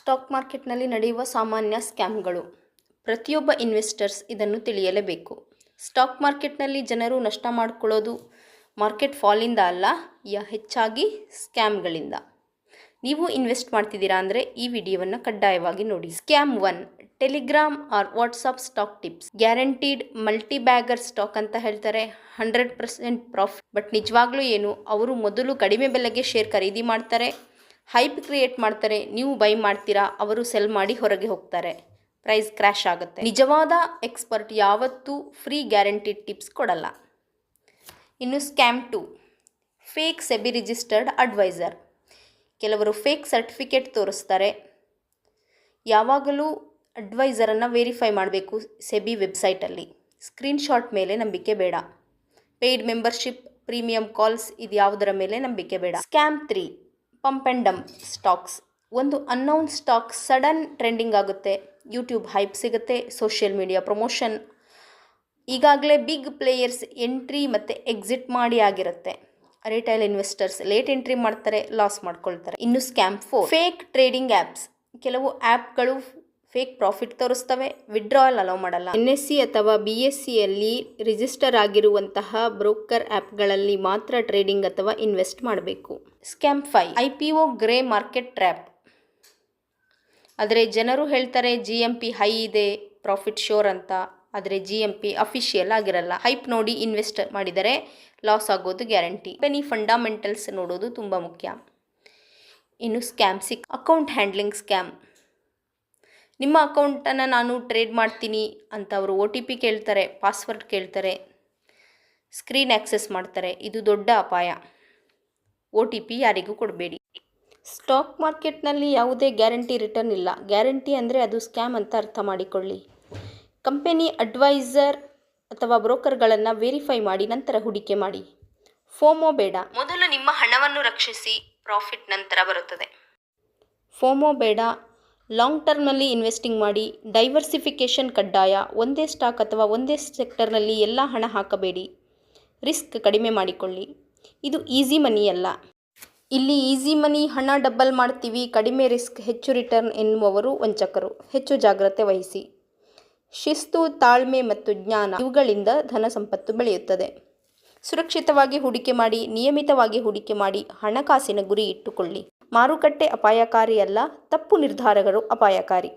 Stock ಮಾರ್ಕೆಟ್ನಲ್ಲಿ ನಡೆಯುವ ಸಾಮಾನ್ಯ ಸ್ಕ್ಯಾಮ್ಗಳು. ಪ್ರತಿಯೊಬ್ಬ ಇನ್ವೆಸ್ಟರ್ಸ್ ಇದನ್ನು ತಿಳಿಯಲೇಬೇಕು. ಸ್ಟಾಕ್ ಮಾರ್ಕೆಟ್ನಲ್ಲಿ ಜನರು ನಷ್ಟ ಮಾಡಿಕೊಳ್ಳೋದು ಮಾರ್ಕೆಟ್ ಫಾಲಿಂದ ಅಲ್ಲ, ಹೆಚ್ಚಾಗಿ ಸ್ಕ್ಯಾಮ್ಗಳಿಂದ. ನೀವು ಇನ್ವೆಸ್ಟ್ ಮಾಡ್ತಿದ್ದೀರಾ ಅಂದರೆ ಈ ವಿಡಿಯೋವನ್ನು ಕಡ್ಡಾಯವಾಗಿ ನೋಡಿ. Scam 1, Telegram or WhatsApp stock tips. Guaranteed multibagger stock ಅಂತ ಹೇಳ್ತಾರೆ, 100% ಪ್ರಾಫಿಟ್. ಬಟ್ ನಿಜವಾಗ್ಲೂ ಏನು? ಅವರು ಮೊದಲು ಕಡಿಮೆ ಬೆಲೆಗೆ ಶೇರ್ ಖರೀದಿ ಮಾಡ್ತಾರೆ, ಹೈಪ್ ಕ್ರಿಯೇಟ್ ಮಾಡ್ತಾರೆ, ನೀವು ಬೈ ಮಾಡ್ತೀರಾ, ಅವರು ಸೆಲ್ ಮಾಡಿ ಹೊರಗೆ ಹೋಗ್ತಾರೆ, ಪ್ರೈಸ್ ಕ್ರ್ಯಾಶ್ ಆಗುತ್ತೆ. ನಿಜವಾದ ಎಕ್ಸ್ಪರ್ಟ್ ಯಾವತ್ತೂ ಫ್ರೀ ಗ್ಯಾರಂಟಿಡ್ ಟಿಪ್ಸ್ ಕೊಡಲ್ಲ. ಇನ್ನು scam 2, fake SEBI registered advisor. ಕೆಲವರು ಫೇಕ್ ಸರ್ಟಿಫಿಕೇಟ್ ತೋರಿಸ್ತಾರೆ. ಯಾವಾಗಲೂ ಅಡ್ವೈಸರನ್ನು ವೆರಿಫೈ ಮಾಡಬೇಕು. ಸೆಬಿ ವೆಬ್ಸೈಟಲ್ಲಿ ಸ್ಕ್ರೀನ್ಶಾಟ್ ಮೇಲೆ ನಂಬಿಕೆ ಬೇಡ. ಪೇಯ್ಡ್ ಮೆಂಬರ್ಶಿಪ್, ಪ್ರೀಮಿಯಂ ಕಾಲ್ಸ್, ಇದು ಯಾವುದರ ಮೇಲೆ ನಂಬಿಕೆ ಬೇಡ. Scam 3, pump and dump stocks. ಒಂದು ಅನ್ನೌನ್ ಸ್ಟಾಕ್ ಸಡನ್ ಟ್ರೆಂಡಿಂಗ್ ಆಗುತ್ತೆ, ಯೂಟ್ಯೂಬ್ ಹೈಪ್ ಸಿಗುತ್ತೆ, ಸೋಷಿಯಲ್ ಮೀಡಿಯಾ ಪ್ರಮೋಷನ್, ಈಗಾಗಲೇ ಬಿಗ್ ಪ್ಲೇಯರ್ಸ್ ಎಂಟ್ರಿ ಮತ್ತು ಎಕ್ಸಿಟ್ ಮಾಡಿ ಆಗಿರುತ್ತೆ. ರಿಟೇಲ್ ಇನ್ವೆಸ್ಟರ್ಸ್ ಲೇಟ್ ಎಂಟ್ರಿ ಮಾಡ್ತಾರೆ, ಲಾಸ್ ಮಾಡ್ಕೊಳ್ತಾರೆ. ಇನ್ನು ಸ್ಕ್ಯಾಮ್ 4, ಫೇಕ್ ಟ್ರೇಡಿಂಗ್ ಆ್ಯಪ್ಸ್. ಕೆಲವು ಆ್ಯಪ್ಗಳು ಫೇಕ್ ಪ್ರಾಫಿಟ್ ತೋರಿಸ್ತವೆ, ವಿಡ್ರಾಯಲ್ ಅಲೋ ಮಾಡಲ್ಲ. NSE ಅಥವಾ BSEಯಲ್ಲಿ ರಿಜಿಸ್ಟರ್ ಆಗಿರುವಂತಹ ಬ್ರೋಕರ್ ಆ್ಯಪ್ಗಳಲ್ಲಿ ಮಾತ್ರ ಟ್ರೇಡಿಂಗ್ ಅಥವಾ ಇನ್ವೆಸ್ಟ್ ಮಾಡಬೇಕು. Scam 5, IPO grey market trap. ಆದರೆ ಜನರು ಹೇಳ್ತಾರೆ GMP ಹೈ ಇದೆ, ಪ್ರಾಫಿಟ್ ಶೋರ್ ಅಂತ. ಆದರೆ GMP ಅಫಿಷಿಯಲ್ ಆಗಿರಲ್ಲ. ಹೈಪ್ ನೋಡಿ ಇನ್ವೆಸ್ಟ್ ಮಾಡಿದರೆ ಲಾಸ್ ಆಗೋದು ಗ್ಯಾರಂಟಿ. ಕಂಪನಿ ಫಂಡಮೆಂಟಲ್ಸ್ ನೋಡೋದು ತುಂಬ ಮುಖ್ಯ. ಇನ್ನು ಸ್ಕ್ಯಾಮ್ 6, ಅಕೌಂಟ್ ಹ್ಯಾಂಡ್ಲಿಂಗ್ ಸ್ಕ್ಯಾಮ್. ನಿಮ್ಮ ಅಕೌಂಟನ್ನು ನಾನು ಟ್ರೇಡ್ ಮಾಡ್ತೀನಿ ಅಂತ ಅವರು OTP ಕೇಳ್ತಾರೆ, ಪಾಸ್ವರ್ಡ್ ಕೇಳ್ತಾರೆ, ಸ್ಕ್ರೀನ್ ಆಕ್ಸೆಸ್ ಮಾಡ್ತಾರೆ. ಇದು ದೊಡ್ಡ ಅಪಾಯ. OTP ಯಾರಿಗೂ ಕೊಡಬೇಡಿ. ಸ್ಟಾಕ್ ಮಾರ್ಕೆಟ್ನಲ್ಲಿ ಯಾವುದೇ ಗ್ಯಾರಂಟಿ ರಿಟರ್ನ್ ಇಲ್ಲ. ಗ್ಯಾರಂಟಿ ಅಂದರೆ ಅದು ಸ್ಕ್ಯಾಮ್ ಅಂತ ಅರ್ಥ ಮಾಡಿಕೊಳ್ಳಿ. ಕಂಪನಿ ಅಡ್ವೈಸರ್ ಅಥವಾ ಬ್ರೋಕರ್ಗಳನ್ನು ವೆರಿಫೈ ಮಾಡಿ ನಂತರ ಹೂಡಿಕೆ ಮಾಡಿ. ಫೋಮೋ ಬೇಡ. ಮೊದಲು ನಿಮ್ಮ ಹಣವನ್ನು ರಕ್ಷಿಸಿ, ಪ್ರಾಫಿಟ್ ನಂತರ ಬರುತ್ತದೆ. ಫೋಮೋ ಬೇಡ. ಲಾಂಗ್ ಟರ್ಮ್ನಲ್ಲಿ ಇನ್ವೆಸ್ಟಿಂಗ್ ಮಾಡಿ. ಡೈವರ್ಸಿಫಿಕೇಷನ್ ಕಡ್ಡಾಯ. ಒಂದೇ ಸ್ಟಾಕ್ ಅಥವಾ ಒಂದೇ ಸೆಕ್ಟರ್ನಲ್ಲಿ ಎಲ್ಲ ಹಣ ಹಾಕಬೇಡಿ. ರಿಸ್ಕ್ ಕಡಿಮೆ ಮಾಡಿಕೊಳ್ಳಿ. ಇದು ಈಸಿ ಮನಿ ಅಲ್ಲ. ಇಲ್ಲಿ ಈಸಿ ಮನಿ, ಹಣ ಡಬಲ್ ಮಾಡ್ತೀವಿ, ಕಡಿಮೆ ರಿಸ್ಕ್, ಹೆಚ್ಚು ರಿಟರ್ನ್ ಎನ್ನುವವರು ವಂಚಕರು. ಹೆಚ್ಚು ಜಾಗ್ರತೆ ವಹಿಸಿ. ಶಿಸ್ತು, ತಾಳ್ಮೆ ಮತ್ತು ಜ್ಞಾನ, ಇವುಗಳಿಂದ ಧನ ಸಂಪತ್ತು ಬೆಳೆಯುತ್ತದೆ. ಸುರಕ್ಷಿತವಾಗಿ ಹೂಡಿಕೆ ಮಾಡಿ, ನಿಯಮಿತವಾಗಿ ಹೂಡಿಕೆ ಮಾಡಿ, ಹಣಕಾಸಿನ ಗುರಿ ಇಟ್ಟುಕೊಳ್ಳಿ. ಮಾರುಕಟ್ಟೆ ಅಪಾಯಕಾರಿ ಅಲ್ಲ, ತಪ್ಪು ನಿರ್ಧಾರಗಳು ಅಪಾಯಕಾರಿ.